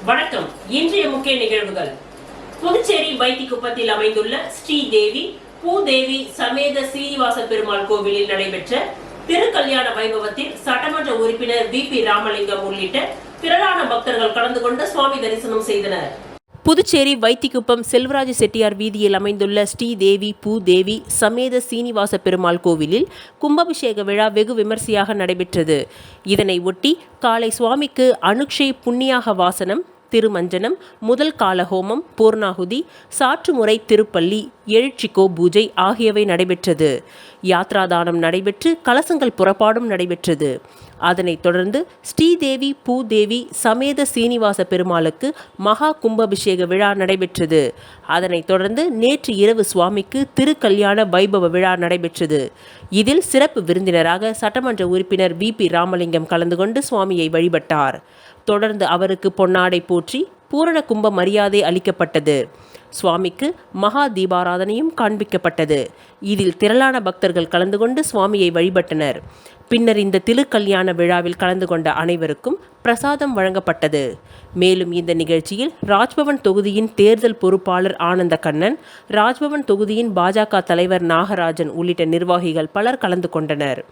வணக்கம். இன்றைய முக்கிய நிகழ்வுகள். புதுச்சேரி வைத்திக்குப்பத்தில் அமைந்துள்ள ஸ்ரீதேவி பூதேவி சமேத சீனிவாச பெருமாள் கோவிலில் நடைபெற்ற திருக்கல்யாண வைபவத்தில் சட்டமன்ற உறுப்பினர் வி.பி. ராமலிங்கம் உள்ளிட்ட திரளான பக்தர்கள் கலந்து கொண்டு சுவாமி தரிசனம் செய்தனர். புதுச்சேரி வைத்திக்குப்பம் செல்வராஜ செட்டியார் வீதியில் அமைந்துள்ள ஸ்ரீதேவி பூதேவி சமேத சீனிவாச பெருமாள் கோவிலில் கும்பாபிஷேக விழா வெகு விமர்சையாக நடைபெற்றது. இதனை ஒட்டி காலை சுவாமிக்கு அனுக்ஷை புண்ணியாக வாசனம், திருமஞ்சனம், முதல் கால ஹோமம், பூர்ணாகுதி, சாற்றுமுறை திருப்பள்ளி, எழுச்சிக்கோ பூஜை ஆகியவை நடைபெற்றது. யாத்ராதானம் நடைபெற்று கலசங்கள் புறப்பாடும் நடைபெற்றது. அதனைத் தொடர்ந்து ஸ்ரீதேவி பூதேவி சமேத சீனிவாச பெருமாளுக்கு மகா கும்பாபிஷேக விழா நடைபெற்றது. அதனைத் தொடர்ந்து நேற்று இரவு சுவாமிக்கு திருக்கல்யாண வைபவ விழா நடைபெற்றது. இதில் சிறப்பு விருந்தினராக சட்டமன்ற உறுப்பினர் வி.பி. ராமலிங்கம் கலந்து கொண்டு சுவாமியை வழிபட்டார். தொடர்ந்து அவருக்கு பொன்னாடை போற்றி பூரண கும்ப மரியாதை அளிக்கப்பட்டது. சுவாமிக்கு மகா தீபாராதனையும் காண்பிக்கப்பட்டது. இதில் திரளான பக்தர்கள் கலந்து கொண்டு சுவாமியை வழிபட்டனர். பின்னர் இந்த திருக்கல்யாண விழாவில் கலந்து கொண்ட அனைவருக்கும் பிரசாதம் வழங்கப்பட்டது. மேலும் இந்த நிகழ்ச்சியில் ராஜ்பவன் தொகுதியின் தேர்தல் பொறுப்பாளர் ஆனந்த கண்ணன், ராஜ்பவன் தொகுதியின் பாஜக தலைவர் நாகராஜன் உள்ளிட்ட நிர்வாகிகள் பலர் கலந்து கொண்டனர்.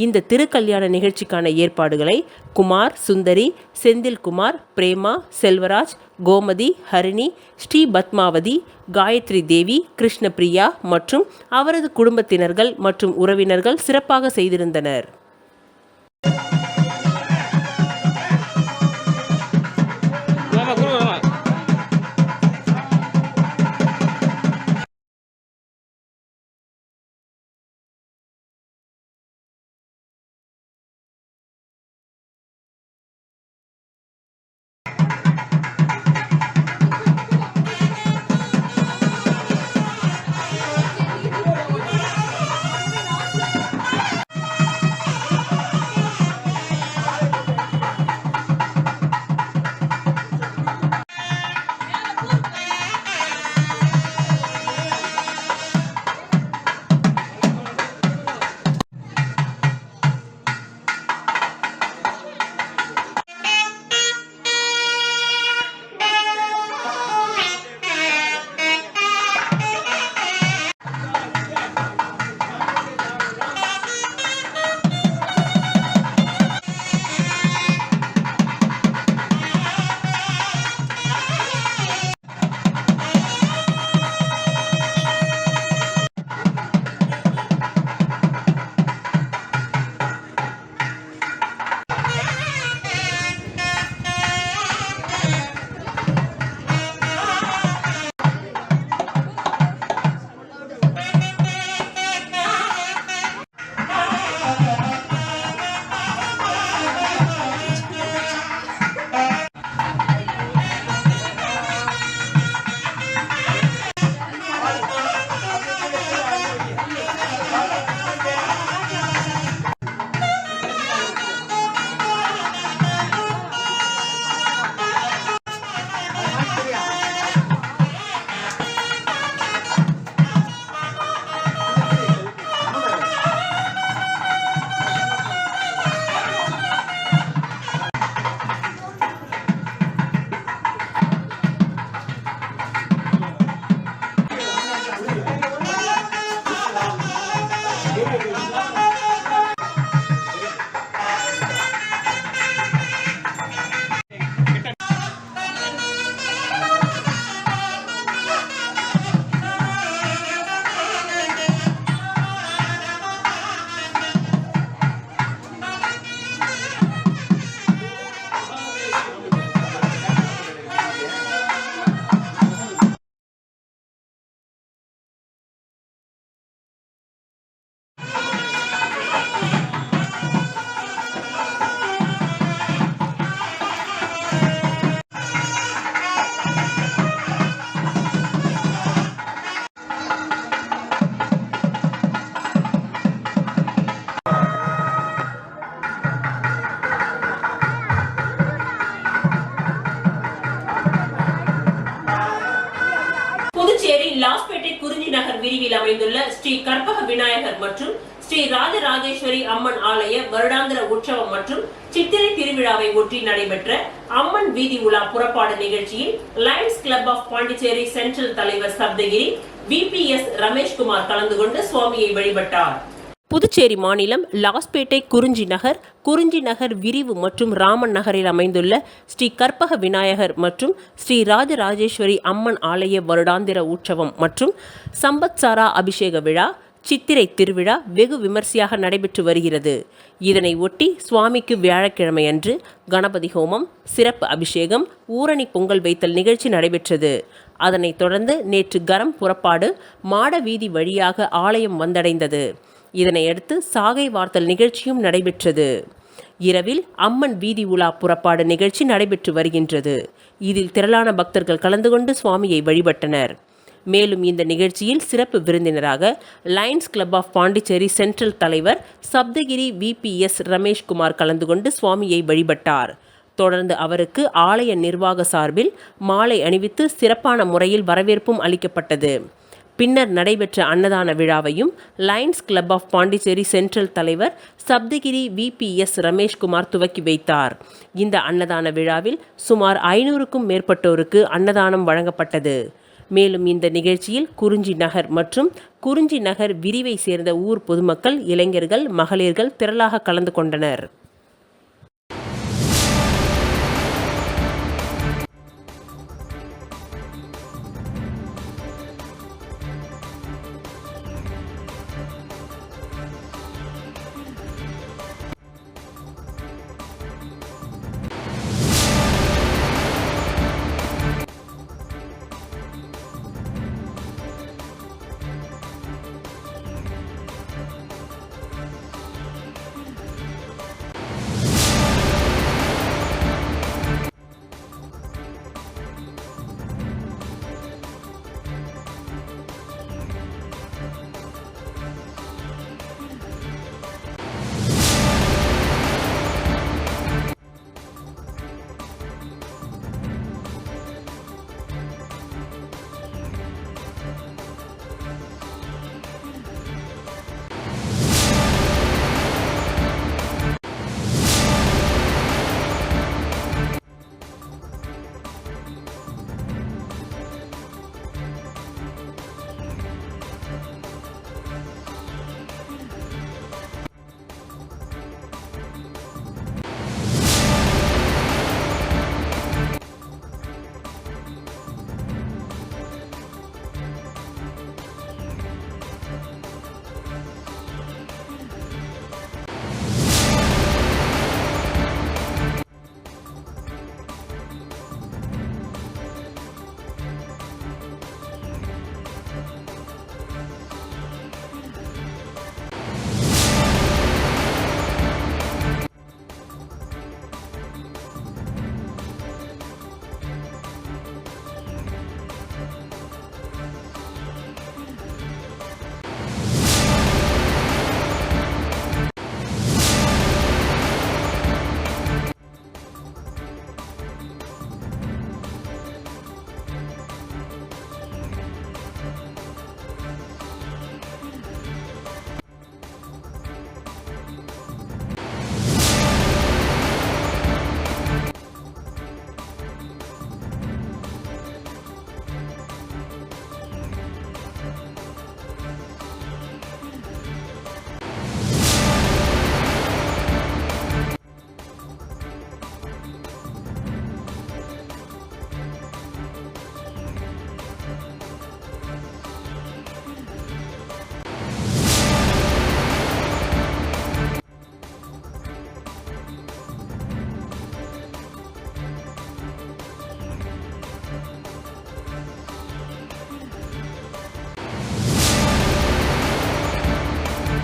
இந்த திருக்கல்யாண நிகழ்ச்சிக்கான ஏற்பாடுகளை குமார், சுந்தரி, செந்தில்குமார், பிரேமா, செல்வராஜ், கோமதி, ஹரிணி, ஸ்ரீ பத்மாவதி, காயத்ரி தேவி, கிருஷ்ணபிரியா மற்றும் அவரது குடும்பத்தினர்கள் மற்றும் உறவினர்கள் சிறப்பாக செய்திருந்தனர். புதுச்சேரி லாஸ்பேட்டை குறிஞ்சி நகர் விரிவில் அமைந்துள்ள ஸ்ரீ கற்பக விநாயகர் மற்றும் ஸ்ரீ ராஜராஜேஸ்வரி அம்மன் ஆலய வருடாந்திர உற்சவம் மற்றும் சித்திரை திருவிழாவை ஒட்டி நடைபெற்ற அம்மன் வீதி உலா புறப்பாடு நிகழ்ச்சியில் Lions club of Pondicherry central தலைவர் சப்தகிரி VPS ரமேஷ்குமார் கலந்து கொண்டு சுவாமியை வழிபட்டார். புதுச்சேரி மாநிலம் லாஸ்பேட்டை குறிஞ்சி நகர் விரிவு மற்றும் ராமன் நகரில் அமைந்துள்ள ஸ்ரீ கற்பக விநாயகர் மற்றும் ஸ்ரீ ராஜராஜேஸ்வரி அம்மன் ஆலய வருடாந்திர உற்சவம் மற்றும் சம்பத்சாரா அபிஷேக விழா சித்திரை திருவிழா வெகு விமர்சையாக நடைபெற்று வருகிறது. இதனை ஒட்டி சுவாமிக்கு வியாழக்கிழமை அன்று கணபதி ஹோமம், சிறப்பு அபிஷேகம், ஊரணி பொங்கல் வைத்தல் நிகழ்ச்சி நடைபெற்றது. அதனைத் தொடர்ந்து நேற்று கரம் புறப்பாடு மாட வீதி வழியாக ஆலயம் வந்தடைந்தது. இதனையடுத்து சாகை வார்த்தல் நிகழ்ச்சியும் நடைபெற்றது. இரவில் அம்மன் வீதி உலா புறப்பாடு நிகழ்ச்சி நடைபெற்று வருகின்றது. இதில் திரளான பக்தர்கள் கலந்து கொண்டு சுவாமியை வழிபட்டனர். மேலும் இந்த நிகழ்ச்சியில் சிறப்பு விருந்தினராக Lions club of Pondicherry central தலைவர் சப்தகிரி VPS ரமேஷ்குமார் கலந்து கொண்டு சுவாமியை வழிபட்டார். தொடர்ந்து அவருக்கு ஆலய நிர்வாக சார்பில் மாலை அணிவித்து சிறப்பான முறையில் வரவேற்பும் அளிக்கப்பட்டது. பின்னர் நடைபெற்ற அன்னதான விழாவையும் lions club of Pondicherry central தலைவர் சப்தகிரி VPS ரமேஷ்குமார் துவக்கி வைத்தார். இந்த அன்னதான விழாவில் சுமார் 500க்கும் மேற்பட்டோருக்கு அன்னதானம் வழங்கப்பட்டது. மேலும் இந்த நிகழ்ச்சியில் குறிஞ்சி நகர் விரிவை சேர்ந்த ஊர் பொதுமக்கள், இளைஞர்கள், மகளிர்கள் திரளாக கலந்து கொண்டனர்.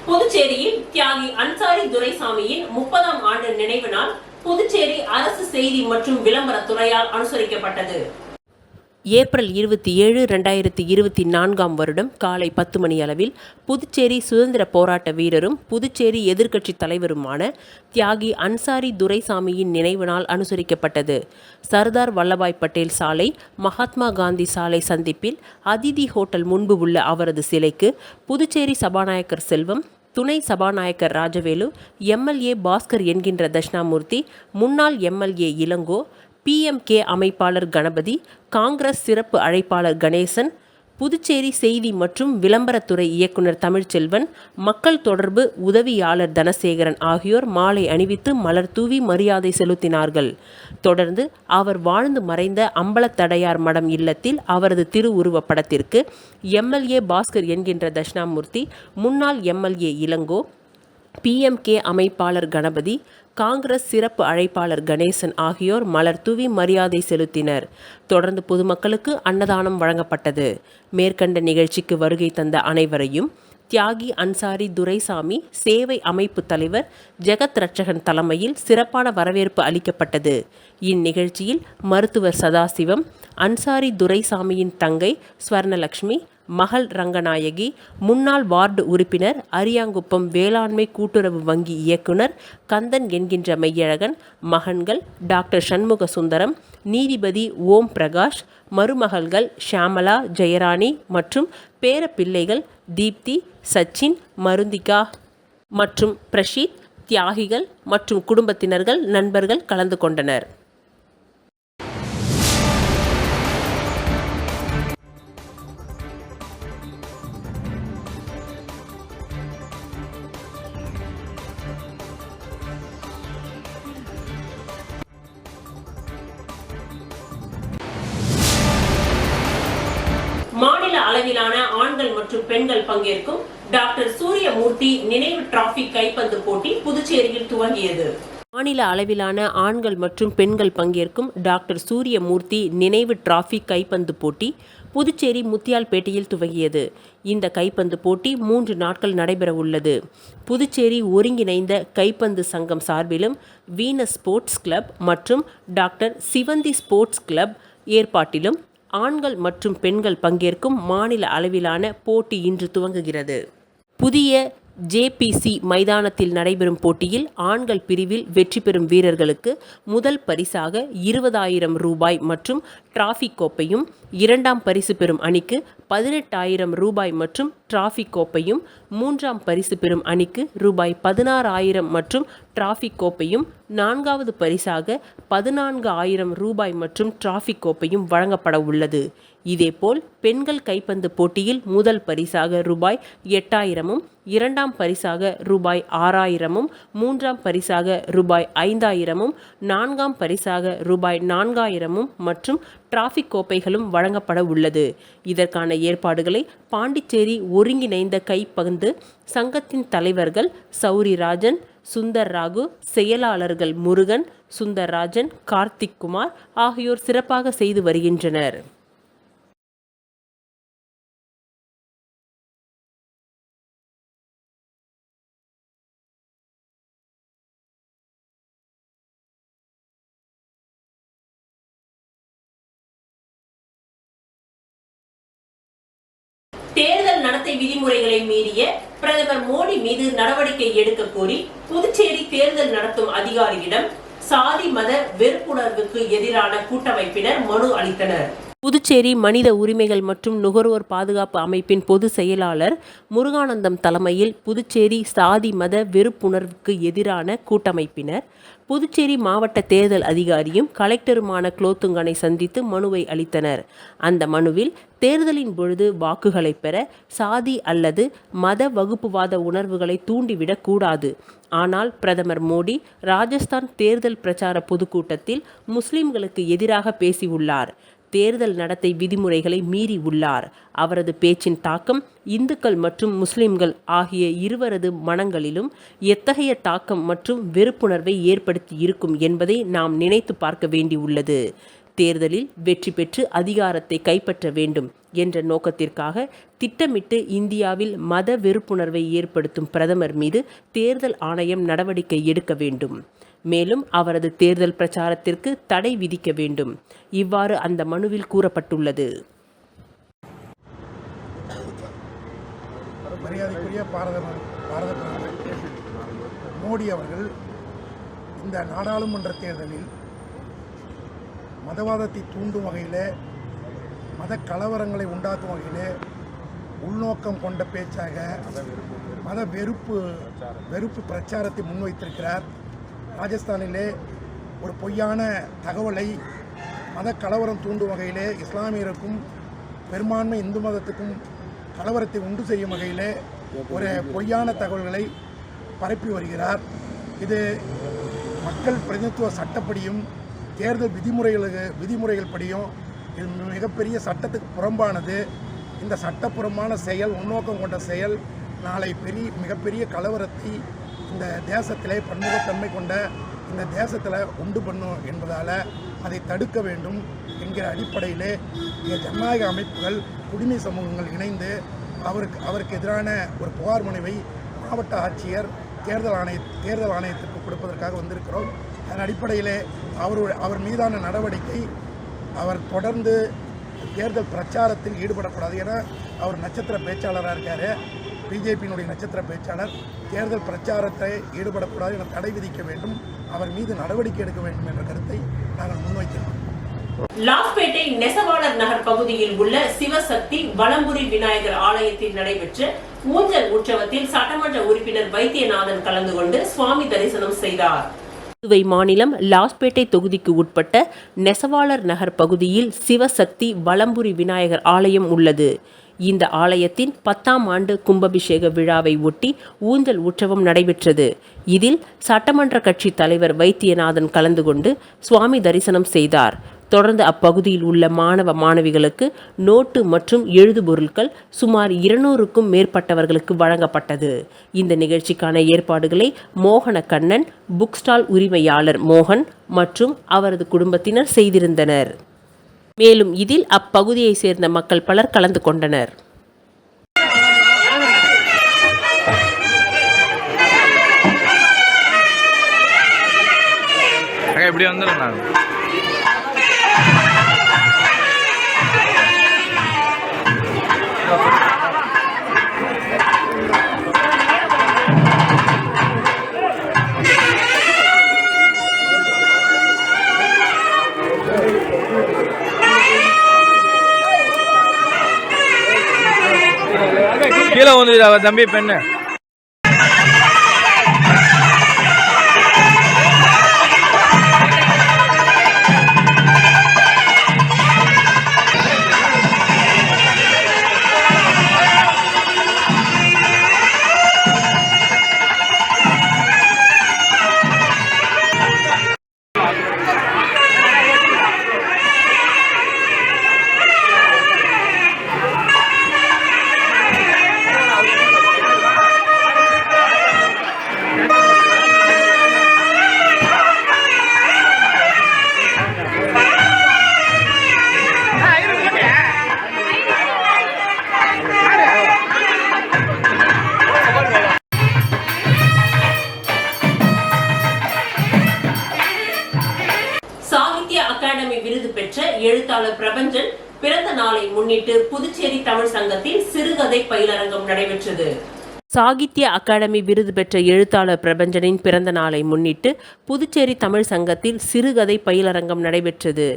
புதுச்சேரியில் தியாகி அன்சாரி துரைசாமியின் 30ஆம் ஆண்டு நினைவு நாள் புதுச்சேரி அரசு செய்தி மற்றும் விளம்பரத் துறையால் அனுசரிக்கப்பட்டது. ஏப்ரல் 27, 2024 வருடம் காலை 10 மணி அளவில் புதுச்சேரி சுதந்திர போராட்ட வீரரும் புதுச்சேரி எதிர்க்கட்சி தலைவருமான தியாகி அன்சாரி துரைசாமியின் நினைவு நாள் அனுசரிக்கப்பட்டது. சர்தார் வல்லபாய் பட்டேல் சாலை, மகாத்மா காந்தி சாலை சந்திப்பில் அதிதி ஹோட்டல் முன்பு உள்ள அவரது சிலைக்கு புதுச்சேரி சபாநாயகர் செல்வம், துணை சபாநாயகர் ராஜவேலு, எம்எல்ஏ பாஸ்கர் என்கின்ற தட்சிணாமூர்த்தி, முன்னாள் எம்எல்ஏ இளங்கோ, PMK அமைப்பாளர் கணபதி, காங்கிரஸ் சிறப்பு அழைப்பாளர் கணேசன், புதுச்சேரி செய்தி மற்றும் விளம்பரத்துறை இயக்குனர் தமிழ்ச்செல்வன், மக்கள் தொடர்பு உதவியாளர் தனசேகரன் ஆகியோர் மாலை அணிவித்து மலர் தூவி மரியாதை செலுத்தினார்கள். தொடர்ந்து அவர் வாழ்ந்து மறைந்த அம்பலத்தடையார் மடம் இல்லத்தில் அவரது திருவுருவப் படத்திற்கு எம்எல்ஏ பாஸ்கர் என்கின்ற தட்சிணாமூர்த்தி, முன்னாள் எம்எல்ஏ இளங்கோ, PMK அமைப்பாளர் கணபதி, காங்கிரஸ் சிறப்பு அழைப்பாளர் கணேசன் ஆகியோர் மலர் தூவி மரியாதை செலுத்தினர். தொடர்ந்து பொதுமக்களுக்கு அன்னதானம் வழங்கப்பட்டது. மேற்கண்ட நிகழ்ச்சிக்கு வருகை தந்த அனைவரையும் தியாகி அன்சாரி துரைசாமி சேவை அமைப்பு தலைவர் ஜெகத் ரட்சகன் தலைமையில் சிறப்பான வரவேற்பு அளிக்கப்பட்டது. இந்நிகழ்ச்சியில் மருத்துவர் சதாசிவம், அன்சாரி துரைசாமியின் தங்கை ஸ்வர்ணலட்சுமி, மகள் ரங்கநாயகி, முன்னாள் வார்டு உறுப்பினர், அரியாங்குப்பம் வேளாண்மை கூட்டுறவு வங்கி இயக்குனர் கந்தன் என்கின்ற மெய்யழகன், மகன்கள் டாக்டர் சண்முக சுந்தரம், நீதிபதி ஓம் பிரகாஷ், மருமகள்கள் ஷியாமலா, ஜெயராணி மற்றும் பேரப்பிள்ளைகள் தீப்தி, சச்சின், மருந்திகா மற்றும் பிரஷீத், தியாகிகள் மற்றும் குடும்பத்தினர்கள், நண்பர்கள் கலந்து கொண்டனர். மாநில அளவிலான ஆண்கள் மற்றும் பெண்கள் பங்கேற்கும் டாக்டர் சூரியமூர்த்தி நினைவு டிராபி கைப்பந்து போட்டி புதுச்சேரியில் துவங்கியது. மாநில அளவிலான ஆண்கள் மற்றும் பெண்கள் பங்கேற்கும் டாக்டர் சூரியமூர்த்தி நினைவு டிராபி கைப்பந்து போட்டி புதுச்சேரி முத்தியால்பேட்டையில் துவங்கியது. இந்த கைப்பந்து போட்டி 3 நாட்கள் நடைபெற உள்ளது. புதுச்சேரி ஒருங்கிணைந்த கைப்பந்து சங்கம் சார்பிலும், வீனஸ் ஸ்போர்ட்ஸ் கிளப் மற்றும் டாக்டர் சிவந்தி ஸ்போர்ட்ஸ் கிளப் ஏற்பாட்டிலும் ஆண்கள் மற்றும் பெண்கள் பங்கேற்கும் மாநில அளவிலான போட்டி இன்று துவங்குகிறது. புதிய JPC மைதானத்தில் நடைபெறும் போட்டியில் ஆண்கள் பிரிவில் வெற்றி பெறும் வீரர்களுக்கு முதல் பரிசாக 20,000 ரூபாய் மற்றும் டிராபி கோப்பையும், 2ஆம் பரிசு பெறும் அணிக்கு 18,000 ரூபாய் மற்றும் டிராபி கோப்பையும், 3ஆம் பரிசு பெறும் அணிக்கு ரூபாய் 16,000 மற்றும் டிராபி கோப்பையும், 4வது பரிசாக 14,000 ரூபாய் மற்றும் டிராபி கோப்பையும் வழங்கப்பட உள்ளது. இதேபோல் பெண்கள் கைப்பந்து போட்டியில் முதல் பரிசாக ரூபாய் 8,000, 2ஆம் பரிசாக ரூபாய் 6,000, 3ஆம் பரிசாக ரூபாய் 5,000, 4ஆம் பரிசாக ரூபாய் 4,000 மற்றும் டிராபி கோப்பைகளும் வழங்கப்பட உள்ளது. இதற்கான ஏற்பாடுகளை பாண்டிச்சேரி ஒருங்கிணைந்த கைப்பந்து சங்கத்தின் தலைவர்கள் சௌரிராஜன், சுந்தர் ராகு, செயலாளர்கள் முருகன், சுந்தர்ராஜன், கார்த்திக் குமார் ஆகியோர் சிறப்பாக செய்து வருகின்றனர். தேர்தல் நடத்தை விதிமுறைகளை மீறிய பிரதமர் மோடி மீது நடவடிக்கை எடுக்க கோரி புதுச்சேரி தேர்தல் நடத்தும் அதிகாரியிடம் சாதி மத வெறுப்புணர்வுக்கு எதிரான கூட்டமைப்பினர் மனு அளித்தனர். புதுச்சேரி மனித உரிமைகள் மற்றும் நுகர்வோர் பாதுகாப்பு அமைப்பின் பொதுச் செயலாளர் முருகானந்தம் தலைமையில் புதுச்சேரி சாதி மத வெறுப்புணர்வுக்கு எதிரான கூட்டமைப்பினர் புதுச்சேரி மாவட்ட தேர்தல் அதிகாரியும் கலெக்டருமான குலோத்துங்கனை சந்தித்து மனுவை அளித்தனர். அந்த மனுவில் தேர்தலின் பொழுது வாக்குகளை பெற சாதி அல்லது மத வகுப்புவாத உணர்வுகளை தூண்டிவிடக் கூடாது. ஆனால் பிரதமர் மோடி ராஜஸ்தான் தேர்தல் பிரச்சார பொதுக்கூட்டத்தில் முஸ்லிம்களுக்கு எதிராக பேசியுள்ளார். தேர்தல் நடத்தை விதிமுறைகளை மீறி உள்ளார். அவரது பேச்சின் தாக்கம் இந்துக்கள் மற்றும் முஸ்லிம்கள் ஆகிய இருவரது மனங்களிலும் எத்தகைய தாக்கம் மற்றும் வெறுப்புணர்வை ஏற்படுத்தி இருக்கும் என்பதை நாம் நினைத்து பார்க்க வேண்டியுள்ளது. தேர்தலில் வெற்றி பெற்று அதிகாரத்தை கைப்பற்ற வேண்டும் என்ற நோக்கத்திற்காக திட்டமிட்டு இந்தியாவில் மத வெறுப்புணர்வை ஏற்படுத்தும் பிரதமர் மீது தேர்தல் ஆணையம் நடவடிக்கை எடுக்க வேண்டும். மேலும் அவரது தேர்தல் பிரச்சாரத்திற்கு தடை விதிக்க வேண்டும். இவ்வாறு அந்த மனுவில் கூறப்பட்டுள்ளது. மரியாதைக்குரிய பாரத பிரதமர் மோடி அவர்கள் இந்த நாடாளுமன்ற தேர்தலில் மதவாதத்தை தூண்டும் வகையில், மத கலவரங்களை உண்டாக்கும் வகையில் உள்நோக்கம் கொண்ட பேச்சாக மத வெறுப்பு பிரச்சாரத்தை முன்வைத்திருக்கிறார். ராஜஸ்தானிலே ஒரு பொய்யான தகவலை மத கலவரம் தூண்டும் வகையிலே இஸ்லாமியருக்கும் பெரும்பான்மை இந்து மதத்துக்கும் கலவரத்தை உண்டு செய்யும் வகையிலே ஒரு பொய்யான தகவல்களை பரப்பி வருகிறார். இது மக்கள் பிரதிநிதித்துவ சட்டப்படியும் தேர்தல் விதிமுறைகள் படியும் இது மிகப்பெரிய சட்டத்துக்கு புறம்பானது. இந்த சட்டப்புறமான செயல், உள்நோக்கம் கொண்ட செயல் நாளை மிகப்பெரிய கலவரத்தை இந்த தேசத்திலே பன்முகத்தன்மை கொண்ட இந்த தேசத்தில் உண்டு பண்ணும் என்பதால் அதை தடுக்க வேண்டும் என்கிற அடிப்படையிலே ஜனநாயக அமைப்புகள், குடிமை சமூகங்கள் இணைந்து அவருக்கு எதிரான ஒரு புகார் மனுவை மாவட்ட ஆட்சியர் தேர்தல் ஆணையத்திற்கு கொடுப்பதற்காக வந்திருக்கிறோம். அதன் அடிப்படையிலே அவர் மீதான நடவடிக்கை, அவர் தொடர்ந்து தேர்தல் பிரச்சாரத்தில் ஈடுபடக்கூடாது. ஏன்னா அவர் நட்சத்திர பேச்சாளராக இருக்கார், பிஜேபியினுடைய நட்சத்திர பேச்சாளர். தேர்தல் பிரச்சாரத்தை ஈடுபடக்கூடாது என தடை விதிக்க வேண்டும், அவர் மீது நடவடிக்கை எடுக்க வேண்டும் என்ற கருத்தை நாங்கள் முன்வைக்கிறோம். லாஸ்பேட்டை நெசவாளர் நகர் பகுதியில் உள்ள சிவசக்தி வலம்புரி விநாயகர் ஆலயத்தில் நடைபெற்ற ஊஞ்சல் உற்சவத்தில் சட்டமன்ற உறுப்பினர் வைத்தியநாதன் கலந்து கொண்டு சுவாமி தரிசனம் செய்தார். புதுவை மாநிலம் லாஸ்பேட்டை தொகுதிக்கு உட்பட்ட நெசவாளர் நகர் பகுதியில் சிவசக்தி வலம்புரி விநாயகர் ஆலயம் உள்ளது. இந்த ஆலயத்தின் 10ஆம் ஆண்டு கும்பாபிஷேக விழாவை ஒட்டி ஊஞ்சல் உற்சவம் நடைபெற்றது. இதில் சட்டமன்ற கட்சி தலைவர் வைத்தியநாதன் கலந்து கொண்டு சுவாமி தரிசனம் செய்தார். தொடர்ந்து அப்பகுதியில் உள்ள மாணவ மாணவிகளுக்கு நோட்டு மற்றும் எழுதுபொருட்கள் சுமார் 200க்கும் மேற்பட்டவர்களுக்கு வழங்கப்பட்டது. இந்த நிகழ்ச்சிக்கான ஏற்பாடுகளை மோகன கண்ணன், புக் ஸ்டால் உரிமையாளர் மோகன் மற்றும் அவரது குடும்பத்தினர் செய்திருந்தனர். மேலும் இதில் அப்பகுதியை சேர்ந்த மக்கள் பலர் கலந்து கொண்டனர். இப்படி வந்துடும் கீழே வந்து தம்பி பெண்ணு அகாடமி விருது பெற்ற எழுத்தாளர் பிரபஞ்சன் பிறந்த நாளை முன்னிட்டு புதுச்சேரி தமிழ் சங்கத்தில் சிறுகதை பயிலரங்கம் நடைபெற்றது. சாகித்ய அகாடமி விருது பெற்ற எழுத்தாளர் பிரபஞ்சனின் பிறந்த நாளை முன்னிட்டு புதுச்சேரி தமிழ் சங்கத்தில் சிறுகதை பயிலரங்கம் நடைபெற்றது.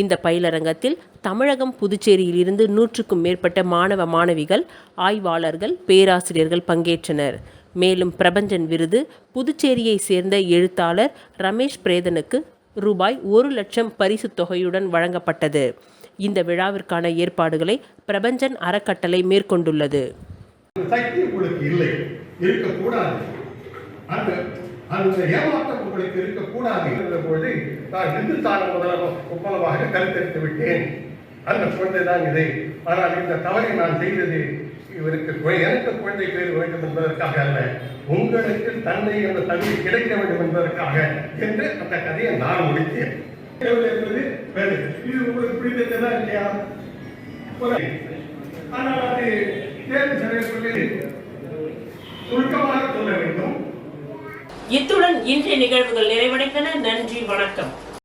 இந்த பயிலரங்கத்தில் தமிழகம், புதுச்சேரியில் இருந்து 100க்கும் மேற்பட்ட மாணவ மாணவிகள், ஆய்வாளர்கள், பேராசிரியர்கள் பங்கேற்றனர். மேலும் பிரபஞ்சன் விருது புதுச்சேரியை சேர்ந்த எழுத்தாளர் ரமேஷ் பிரேதனுக்கு ரூபாய் 1 லட்சம் பரிசு தொகையுடன் வழங்கப்பட்டது. இந்த விழாவிற்கான ஏற்பாடுகளை பிரபஞ்சன் அறக்கட்டளை மேற்கொண்டுள்ளது. சக்தி உங்களுக்கு இல்லை, இருக்கக்கூடாது. அந்த ஏமாற்றம் உங்களுக்கு இருக்கக்கூடாது என்ற பொழுது நான் இந்துஸ்தான ஒப்பந்தமாக கருத்தெடுத்து விட்டேன். அந்த குழந்தை தான் இது. ஆனால் இந்த தவறை நான் செய்தது இவருக்கு எனக்கு குழந்தை பேர் வேண்டும் என்பதற்காக அல்ல, உங்களுக்கு தந்தை என்ற தகுதி கிடைக்க வேண்டும் என்பதற்காக என்று அந்த கதையை நான் முடித்தேன். இது உங்களுக்கு பிடித்ததா இல்லையா? ஆனால் அது தேர்வு செய்யப்பட்டு சுருக்கமாக சொல்ல வேண்டும். இத்துடன் இன்றைய நிகழ்வுகள் நிறைவடைந்தன. நன்றி, வணக்கம்.